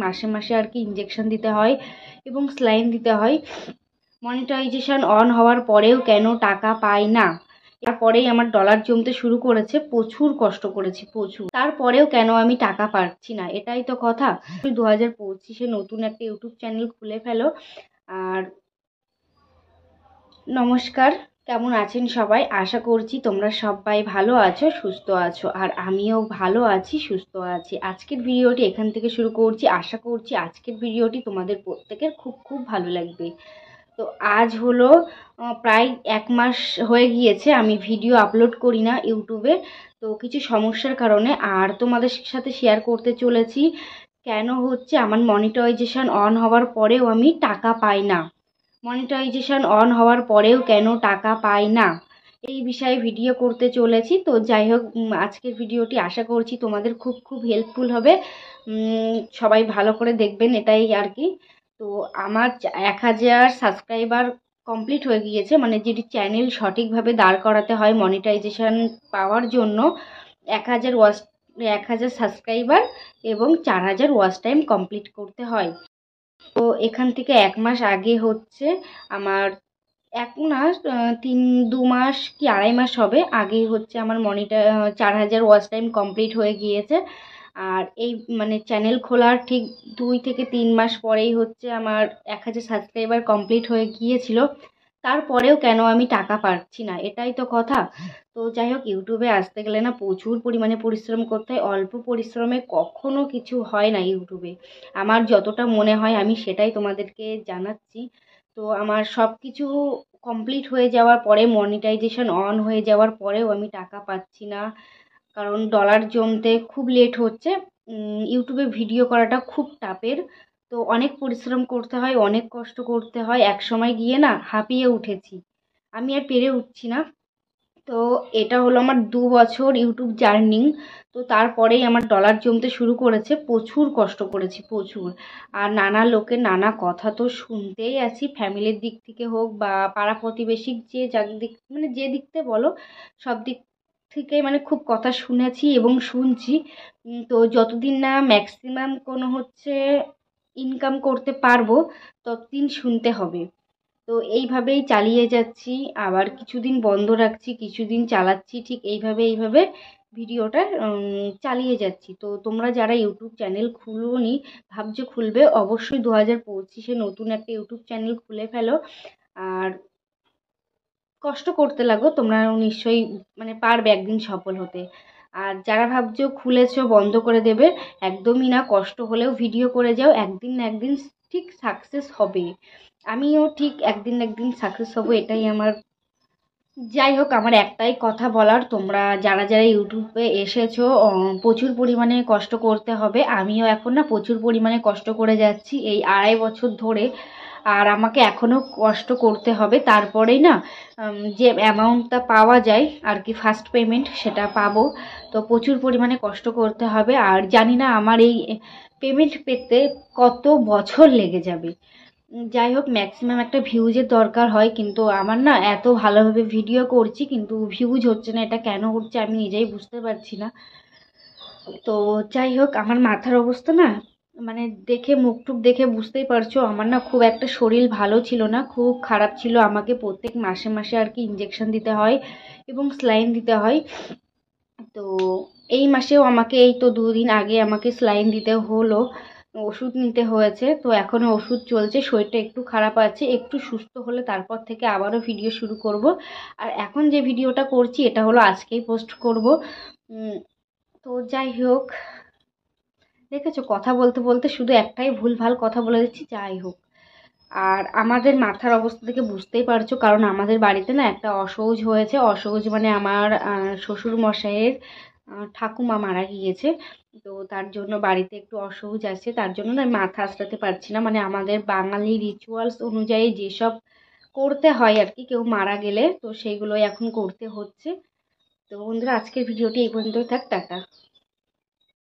মাসে মাসে আর কি ইঞ্জেকশন দিতে হয় এবং স্যালাইন দিতে হয়। মনিটাইজেশন অন হওয়ার পরেও কেন টাকা পাই না, তারপরেই আমার ডলার জমতে শুরু করেছে, প্রচুর কষ্ট করেছি প্রচুর, তারপরেও কেন আমি টাকা পাচ্ছি না, এটাই তো কথা। 2025-এ নতুন একটা ইউটিউব চ্যানেল খুলে ফেলো। আর নমস্কার, কেমন আছেন সবাই? আশা করছি তোমরা সবাই ভালো আছো, সুস্থ আছো, আর আমিও ভালো আছি, সুস্থ আছি। আজকের ভিডিওটি এখান থেকে শুরু করছি। আশা করছি আজকের ভিডিওটি তোমাদের প্রত্যেকের খুব খুব ভালো লাগবে। তো আজ হলো প্রায় 1 মাস হয়ে গিয়েছে আমি ভিডিও আপলোড করি না ইউটিউবে, তো কিছু সমস্যার কারণে। আর তোমাদের সাথে শেয়ার করতে চলেছি কেন হচ্ছে আমার মনিটাইজেশন অন হওয়ার পরেও আমি টাকা পাই না, মনিটাইজেশন অন হওয়ার পরেও কেন টাকা পাই না, এই বিষয়ে ভিডিও করতে চলেছি। তো যাই হোক, আজকের ভিডিওটি আশা করছি তোমাদের খুব খুব হেল্পফুল হবে। সবাই ভালো করে দেখবেন, এটাই আর কি। তো আমার 1000 সাবস্ক্রাইবার কমপ্লিট হয়ে গিয়েছে, মানে যেটি চ্যানেল সঠিকভাবে দাঁড় করাতে হয় মনিটাইজেশন পাওয়ার জন্য। 1000 সাবস্ক্রাইবার এবং 4000 ওয়াচ টাইম কমপ্লিট করতে হয়। তো এখান থেকে 1 মাস আগে হচ্ছে আমার, 2 মাস কি 2.5 মাস হবে আগেই হচ্ছে আমার 4000 ওয়াচ টাইম কমপ্লিট হয়ে গিয়েছে। আর এই মানে চ্যানেল খোলার ঠিক 2 থেকে 3 মাস পরেই হচ্ছে আমার 1000 সাবস্ক্রাইবার কমপ্লিট হয়ে গিয়েছিল। তারপরেও কেন আমি টাকা পাচ্ছি না, এটাই তো কথা। তো যাই হোক, ইউটিউবে আসতে গেলে না প্রচুর পরিমাণে পরিশ্রম করতে হয়। অল্প পরিশ্রমে কখনো কিছু হয় না ইউটিউবে। আমার যতটা মনে হয় আমি সেটাই তোমাদেরকে জানাচ্ছি। তো আমার সব কিছু কমপ্লিট হয়ে যাওয়ার পরে, মনিটাইজেশন অন হয়ে যাওয়ার পরেও আমি টাকা পাচ্ছি না, কারণ ডলার জমতে খুব লেট হচ্ছে। ইউটিউবে ভিডিও করাটা খুব টাফের। তো অনেক পরিশ্রম করতে হয়, অনেক কষ্ট করতে হয়। এক সময় গিয়ে না হাঁপিয়ে উঠেছি, আমি আর পেরে উঠছি না। তো এটা হলো আমার 2 বছর ইউটিউব জার্নিং। তো তারপরেই আমার ডলার জমতে শুরু করেছে, প্রচুর কষ্ট করেছি প্রচুর। আর নানা লোকের নানা কথা তো শুনতেই আছি, ফ্যামিলির দিক থেকে হোক বা পাড়া প্রতিবেশী, যে যার দিক মানে যে দিক থেকে বলো, সব দিক থেকে মানে খুব কথা শুনেছি এবং শুনছি। তো যতদিন না ম্যাক্সিমাম কোনো হচ্ছে ইনকাম করতে পারবো, ততদিন শুনতে হবে। তো এইভাবেই চালিয়ে যাচ্ছি, আবার কিছুদিন বন্ধ রাখছি, কিছুদিন চালাচ্ছি, ঠিক এইভাবে ভিডিওটা চালিয়ে যাচ্ছি। তো তোমরা যারা ইউটিউব চ্যানেল খুলোনি, ভাবছো খুলবে, অবশ্যই 2025-এ নতুন একটা ইউটিউব চ্যানেল খুলে ফেলো। আর কষ্ট করতে লাগো, তোমরা নিশ্চয়ই মানে পারবে একদিন সফল হতে। আর যারা ভাবছো খুলেছো বন্ধ করে দেবে, একদমই না, কষ্ট হলেও ভিডিও করে যাও, একদিন না একদিন ঠিক সাকসেস হবে। আমিও ঠিক একদিন না একদিন সাকসেস হব, এটাই আমার। যাই হোক, আমার একটাই কথা বলার, তোমরা যারা যারা ইউটিউবে এসেছো, প্রচুর পরিমাণে কষ্ট করতে হবে। আমিও এখন না প্রচুর পরিমাণে কষ্ট করে যাচ্ছি এই 2.5 বছর ধরে। আর আমাকে এখনও কষ্ট করতে হবে, তারপরেই না যে অ্যামাউন্টটা পাওয়া যায় আর কি, ফার্স্ট পেমেন্ট, সেটা পাবো। তো প্রচুর পরিমাণে কষ্ট করতে হবে। আর জানি না আমার এই পেমেন্ট পেতে কত বছর লেগে যাবে। যাই হোক, ম্যাক্সিমাম একটা ভিউজের দরকার হয়, কিন্তু আমার না এত ভালোভাবে ভিডিও করছি কিন্তু ভিউজ হচ্ছে না, এটা কেন হচ্ছে আমি নিজেই বুঝতে পারছি না। তো যাই হোক, আমার মাথার অবস্থা না মানে দেখে, মুখ টুক দেখে বুঝতেই পারছো, আমার না খুব একটা শরীর ভালো ছিল না, খুব খারাপ ছিল। আমাকে প্রত্যেক মাসে মাসে আর কি ইঞ্জেকশন দিতে হয় এবং স্যালাইন দিতে হয়। তো এই মাসেও আমাকে, এই তো 2 দিন আগে আমাকে স্যালাইন দিতে হলো, ওষুধ নিতে হয়েছে। তো এখনও ওষুধ চলছে, শরীরটা একটু খারাপ আছে, একটু সুস্থ হলে তারপর থেকে আবারও ভিডিও শুরু করব। আর এখন যে ভিডিওটা করছি এটা হলো আজকেই পোস্ট করব। তো যাই হোক, দেখেছো কথা বলতে বলতে শুধু একটাই ভুলভাল কথা বলে দিচ্ছি। যাই হোক, আর আমাদের মাথার অবস্থা থেকে বুঝতেই পারছো, কারণ আমাদের বাড়িতে না একটা অসৌজ হয়েছে। অসৌজ মানে আমার শ্বশুর মশাইয়ের ঠাকুমা মারা গিয়েছে। তো তার জন্য বাড়িতে একটু অসৌজ আছে, তার জন্য না আমি মাথা আসতে পারছি না। মানে আমাদের বাঙালি রিচুয়ালস অনুযায়ী যেসব করতে হয় আর কি, কেউ মারা গেলে, তো সেইগুলোই এখন করতে হচ্ছে। তো বন্ধুরা, আজকের ভিডিওটি এই পর্যন্তই থাক, টাটা।